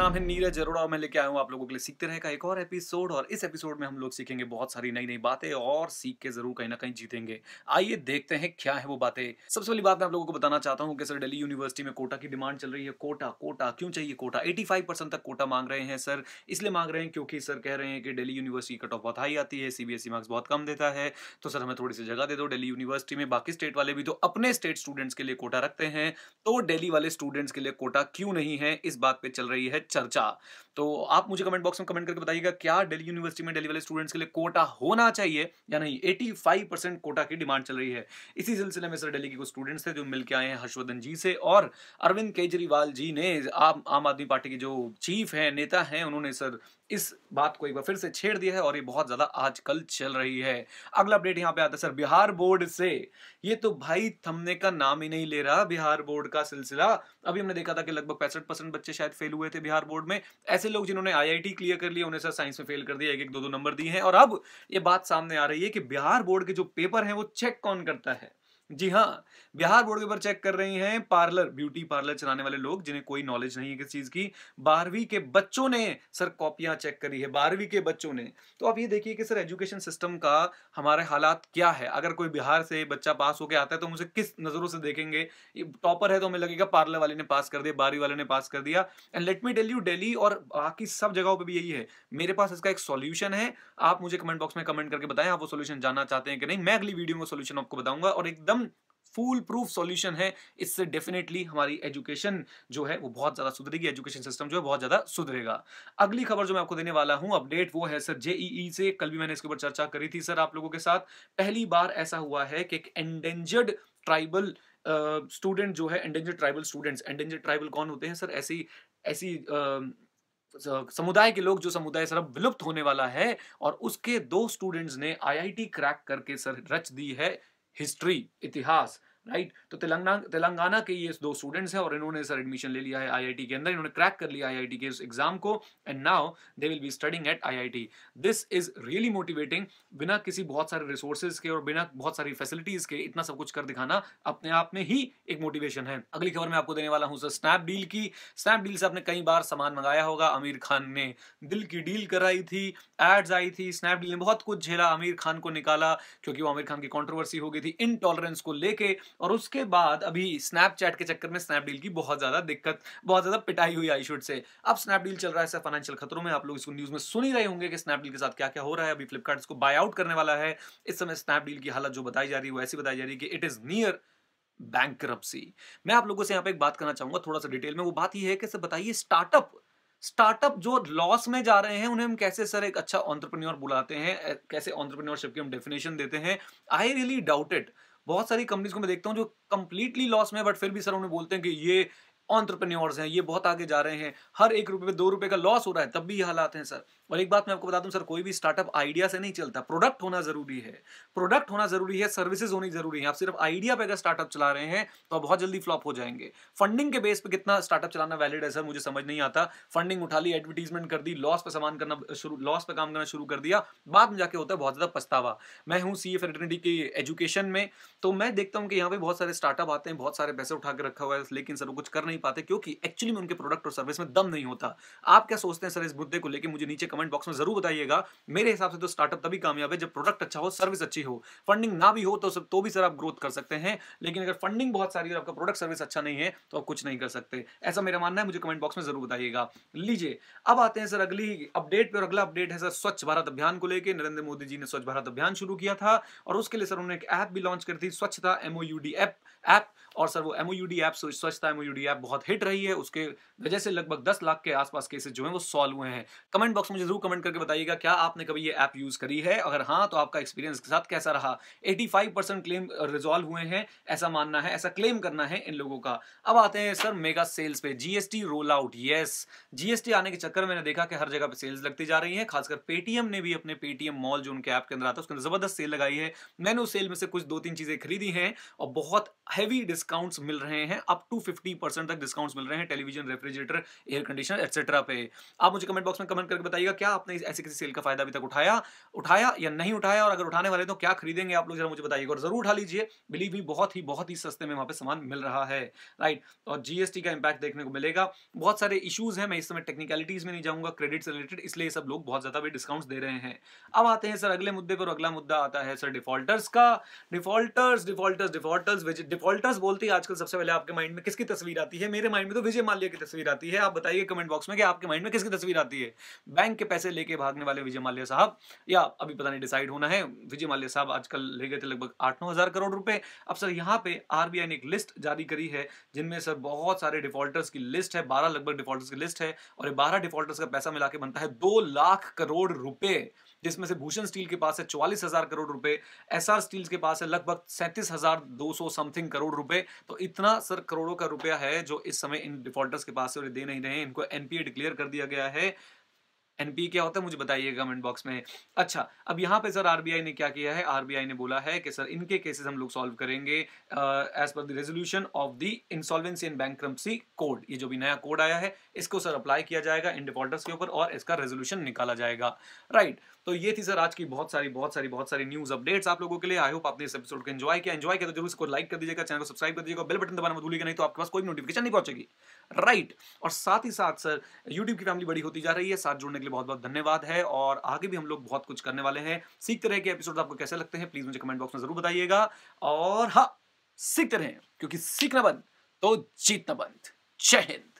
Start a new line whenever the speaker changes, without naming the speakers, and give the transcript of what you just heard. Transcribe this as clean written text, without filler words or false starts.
नाम है नीरज अरोड़ा और मैं लेके आया हूँ आप लोगों के लिए सीखते रहे का एक और एपिसोड। और इस एपिसोड में हम लोग सीखेंगे बहुत सारी नई नई बातें और सीख के जरूर कहीं ना कहीं जीतेंगे। आइए देखते हैं क्या है वो बातें। सबसे पहली बात मैं आप लोगों को बताना चाहता हूँ कि सर दिल्ली यूनिवर्सिटी में कोटा की डिमांड चल रही है। कोटा कोटा क्यों चाहिए? कोटा 85% तक कोटा मांग रहे हैं सर। इसलिए मांग रहे हैं क्योंकि सर कह रहे हैं कि दिल्ली यूनिवर्सिटी कट ऑफ बहुत हाई आती है, सीबीएसई मार्क्स बहुत कम देता है। तो सर हमें थोड़ी सी जगह दे दो दिल्ली यूनिवर्सिटी में। बाकी स्टेट वाले भी तो अपने स्टेट स्टूडेंट्स के लिए कोटा रखते हैं, तो दिल्ली वाले स्टूडेंट्स के लिए कोटा क्यों नहीं है? इस बात पे चल रही है चर्चा। तो आप मुझे कमेंट बॉक्स में कमेंट करके बताइएगा क्या दिल्ली यूनिवर्सिटी में दिल्ली वाले स्टूडेंट्स के लिए कोटा होना चाहिए या नहीं। 85% कोटा की डिमांड चल रही है। इसी सिलसिले में सर दिल्ली के कुछ स्टूडेंट्स थे जो मिलकर आए हैं हर्षवर्धन जी से, और अरविंद केजरीवाल जी ने, आम आदमी पार्टी के जो चीफ हैं, नेता हैं, उन्होंने सर इस बात को एक बार फिर से छेड़ दिया है और ये बहुत ज्यादा आजकल चल रही है। अगला अपडेट यहाँ पे आता है सर बिहार बोर्ड से। ये तो भाई थमने का नाम ही नहीं ले रहा बिहार बोर्ड का सिलसिला। अभी हमने देखा था कि लगभग 65% बच्चे शायद फेल हुए थे बिहार बोर्ड में। ऐसे लोग जिन्होंने आईआईटी क्लियर कर लिया उन्हें सर साइंस में फेल कर दिया, एक एक दो दो नंबर दिए हैं। और अब ये बात सामने आ रही है कि बिहार बोर्ड के जो पेपर हैं वो चेक कौन करता है। जी हाँ, बिहार बोर्ड के ऊपर चेक कर रही हैं पार्लर, ब्यूटी पार्लर चलाने वाले लोग जिन्हें कोई नॉलेज नहीं है किस चीज की। 12वीं के बच्चों ने सर कॉपियां चेक करी है, 12वीं के बच्चों ने। तो आप ये देखिए कि सर एजुकेशन सिस्टम का हमारे हालात क्या है। अगर कोई बिहार से बच्चा पास होकर आता है तो हम उसे किस नजरों से देखेंगे? ये टॉपर है तो हमें लगेगा पार्लर वाले ने पास कर दिया, 12वीं वाले ने पास कर दिया। And let me tell you, Delhi और बाकी सब जगहों पर भी यही है। मेरे पास इसका एक सॉल्यूशन है। आप मुझे कमेंट बॉक्स में कमेंट करके बताएं आप वो सॉल्यूशन जानना चाहते हैं कि नहीं। मैं अगली वीडियो में सॉल्यूशन आपको बताऊंगा और एकदम फुल प्रूफ सॉल्यूशन है। इससे डेफिनेटली हमारी एजुकेशन जो है वो बहुत ज्यादा सुधरेगी, एजुकेशन सिस्टम जो है बहुत ज्यादा सुधरेगा। अगली खबर जो मैं आपको देने वाला हूं अपडेट, वो है सर जेईई से। कल भी मैंने इसके ऊपर चर्चा करी थी सर आप लोगों के साथ। पहली बार ऐसा हुआ है कि एक एंडेंजर्ड ट्राइबल स्टूडेंट जो है, endangered tribal students, endangered tribal कौन होते हैं सर? ऐसी ऐसी समुदाय के लोग जो समुदाय सर अब विलुप्त होने वाला है, और उसके दो स्टूडेंट्स ने आईआईटी क्रैक करके सर रच दी है हिस्ट्री, इतिहास। राइट, तो तेलंगाना तेलंगाना के ये दो स्टूडेंट्स हैं और इन्होंने सर एडमिशन ले लिया है आईआईटी के अंदर। इन्होंने क्रैक कर लिया आईआईटी के उस एग्जाम को and now they will be studying eight IIT. This is really motivating. बिना किसी बहुत सारे रिसोर्सेज के और बिना बहुत सारी फैसिलिटीज के इतना सब कुछ कर दिखाना अपने आप में ही एक मोटिवेशन है। अगली खबर मैं आपको देने वाला हूं सर स्नैपडील की। स्नैपडील से आपने कई बार सामान मंगाया होगा। आमिर खान ने दिल की डील कराई थी, एड्स आई थी, स्नैपडील ने बहुत कुछ झेला, आमिर खान को निकाला क्योंकि वो आमिर खान की कंट्रोवर्सी हो गई थी इनटॉलरेंस को लेके। और उसके बाद अभी स्नैपचैट के चक्कर में स्नैपडील की बहुत ज्यादा दिक्कत, बहुत ज्यादा पिटाई हुई आई शुड से। अब स्नैपडील चल रहा है सर फाइनेंशियल खतरों में। आप लोग इसको न्यूज में सुन ही रहे होंगे कि स्नैपडील के साथ क्या क्या हो रहा है। अभी फ्लिपकार्ट इसको बाय आउट करने वाला है। इस समय स्नैपडील की हालत जो बताई जा रही है वो ऐसी बताई जा रही है कि इट इज नियर बैंकरप्सी। मैं आप लोगों से यहाँ पे एक बात करना चाहूंगा थोड़ा सा डिटेल में। वो बात ये है कि सर बताइए, स्टार्टअप स्टार्टअप जो लॉस में जा रहे हैं उन्हें हम कैसे सर एक अच्छा एंटरप्रेन्योर बुलाते हैं, कैसे एंटरप्रेन्योरशिप की हम डेफिनेशन देते हैं? I really doubt it. बहुत सारी कंपनीज को मैं देखता हूं जो कंप्लीटली लॉस में, बट फिर भी सर उन्हें बोलते हैं कि ये एंटरप्रेन्योर्स हैं, ये बहुत आगे जा रहे हैं। हर एक रुपए पे 2 रुपए का लॉस हो रहा है तब भी ये हालात हैं सर। और एक बात मैं आपको बता दूं सर, कोई भी स्टार्टअप आइडिया से नहीं चलता। प्रोडक्ट होना जरूरी है, प्रोडक्ट होना जरूरी है, सर्विसेज होनी जरूरी है। आप सिर्फ आइडिया पे अगर स्टार्टअप चला रहे हैं तो आप बहुत जल्दी फ्लॉप हो जाएंगे। फंडिंग के बेस पे कितना स्टार्टअप चलाना वैलिड है सर, मुझे समझ नहीं आता। फंडिंग उठा ली, एडवर्टीजमेंट कर दी, लॉस पे सामान करना शुरू, लॉस पे काम करना शुरू कर दिया, बाद में जाके होता है बहुत ज्यादा पछतावा। मैं हूँ सीए फ्रेटर्निटी की एजुकेशन में, तो मैं देखता हूँ कि यहाँ पे बहुत सारे स्टार्टअप आते हैं, बहुत सारे पैसे उठा के रखा हुआ है, लेकिन सर वो कुछ कर नहीं पाते क्योंकि एक्चुअली में उनके प्रोडक्ट और सर्विस में दम नहीं होता। आप क्या सोचते हैं सर इस मुद्दे को लेके? मुझे नीचे कमेंट बॉक्स में जरूर बताइएगा। मेरे हिसाब से तो स्टार्टअप तभी कामयाब है जब प्रोडक्ट अच्छा हो, सर्विस अच्छी हो। फंडिंग ना भी हो तो भी सर आप ग्रोथ कर सकते हैं, लेकिन अगर फंडिंग बहुत सारी और आपका प्रोडक्ट सर्विस अच्छा नहीं है तो आप कुछ नहीं कर सकते। ऐसा मेरा मानना है, मुझे कमेंट बॉक्स में जरूर बताइएगा। लीजिए अब आते हैं सर अगली अपडेट पे, और अगला अपडेट है सर स्वच्छ भारत अभियान को लेकर। नरेंद्र मोदी जी ने स्वच्छ भारत अभियान शुरू किया था और उसके लिए सर उन्होंने एक ऐप भी लॉन्च करी थी, स्वच्छता एमओयूडी ऐप। और सर वो एमओयूडी ऐप, स्वच्छता एमओयूडी ऐप बहुत हिट रही है। उसके वजह से लगभग 10 लाख के आसपास केसेस जो हैं वो सॉल्व हुए हैं। कमेंट बॉक्स में मुझे जरूर कमेंट करके बताइएगा क्या आपने कभी ये ऐप यूज करी है। अगर हाँ तो आपका एक्सपीरियंस के साथ कैसा रहा। 85% क्लेम रिजॉल्व हुए हैं, ऐसा मानना है, ऐसा क्लेम करना है इन लोगों का। अब आते हैं सर मेगा सेल्स पे, GST roll out. Yes, GST आने के चक्कर में मैंने देखा कि हर जगह पे सेल्स लगती जा रही है। खासकर पेटीएम ने भी अपने पेटीएम मॉल जो उनके ऐप के अंदर आता है उसके अंदर जबरदस्त सेल लगाई है। मैंने उस सेल में से कुछ 2-3 चीजें खरीदी हैं और बहुत हैवी डिस्काउंट्स मिल रहे हैं, अप टू 50% तक डिस्काउंट्स मिल रहे हैं television, refrigerator, air conditioner etcetera पे। आप मुझे कमेंट बॉक्स में कमेंट करके बताइएगा क्या आपने ऐसे किसी सेल का फायदा अभी तक उठाया उठाया या नहीं उठाया, और अगर उठाने वाले तो क्या खरीदेंगे आप लोग जरा मुझे बताइएगा, और जरूर उठा लीजिए। बिलीव मी बहुत ही सस्ते में वहां पे सामान मिल रहा है, राइट। और जीएसटी का इंपैक्ट देखने को मिलेगा। बहुत सारे इश्यूज हैं, मैं इस समय टेक्निकलिटीज में नहीं जाऊंगा क्रेडिट से रिलेटेड, इसलिए ये सब लोग बहुत ज्यादा भी डिस्काउंट्स दे रहे हैं। अब आते हैं सर अगले मुद्दे पर, अगला मुद्दा आता है सर डिफॉल्टर्स का। डिफॉल्टर्स बोलते ही आजकल सबसे पहले आपके माइंड में किसकी तस्वीर आती है? मेरे माइंड में तो विजय माल्या की तस्वीर आती है। आप बताइए कमेंट बॉक्स में कि आपके माइंड में किसकी तस्वीर आती है? बैंक के पैसे लेके भागने वाले विजय माल्या साहब, या अभी पता नहीं डिसाइड होना है। विजय माल्या साहब आजकल ले गए थे लगभग 8-9 हजार करोड़ रुपए। अब सर यहाँ पे आरबीआई ने एक लिस्ट जारी करी है जिनमें सर बहुत सारे डिफॉल्टर्स की लिस्ट है, 12 लगभग डिफॉल्टर्स की लिस्ट है, और ये 12 डिफॉल्टर्स का पैसा मिला के बनता है 2 लाख करोड़ रुपए, जिसमें से भूषण स्टील के पास है 44,000 करोड़ रुपए, एसआर स्टील्स के पास है लगभग 37,200 समथिंग करोड़ रुपए। तो इतना सर करोड़ों का रुपया है जो इस समय इन डिफॉल्टर्स के पास से दे नहीं रहे हैं, इनको एनपीए डिक्लेयर कर दिया गया है। एनपीए क्या होता है मुझे बताइएगा कमेंट बॉक्स में। अच्छा, अब यहाँ पे सर आरबीआई ने क्या किया है? आरबीआई ने बोला है कि सर इनके केसेस हम लोग सॉल्व करेंगे as per the resolution of the insolvency and bankruptcy code. ये जो भी नया कोड आया है इसको सर अप्लाई किया जाएगा इन डिफॉल्टर्स के ऊपर और इसका रेजोल्यूशन निकाला जाएगा, राइट। तो ये थी सर आज की बहुत सारी न्यूज अपडेट्स आप लोगों के लिए। आई होप आपने इस एपिसोड को एंजॉय किया तो जरूर इसको लाइक कर दीजिएगा, चैनल को सब्सक्राइब कर दीजिएगा, बेल बटन दबाना मत भूलिएगा, नहीं तो आपके पास कोई नोटिफिकेशन नहीं पहुंचेगी, राइट। और साथ ही साथ सर यूट्यूब की फैमिली बड़ी होती जा रही है, साथ जुड़ने के लिए बहुत बहुत धन्यवाद है, और आगे भी हम लोग बहुत कुछ करने वाले हैं। सीखते रहे कि एपिसोड आपको कैसे लगते हैं, प्लीज मुझे कमेंट बॉक्स में जरूर बताइएगा। और हाँ, सीखते रहें क्योंकि सीखना बंद तो जीतना बंद। जय हिंद।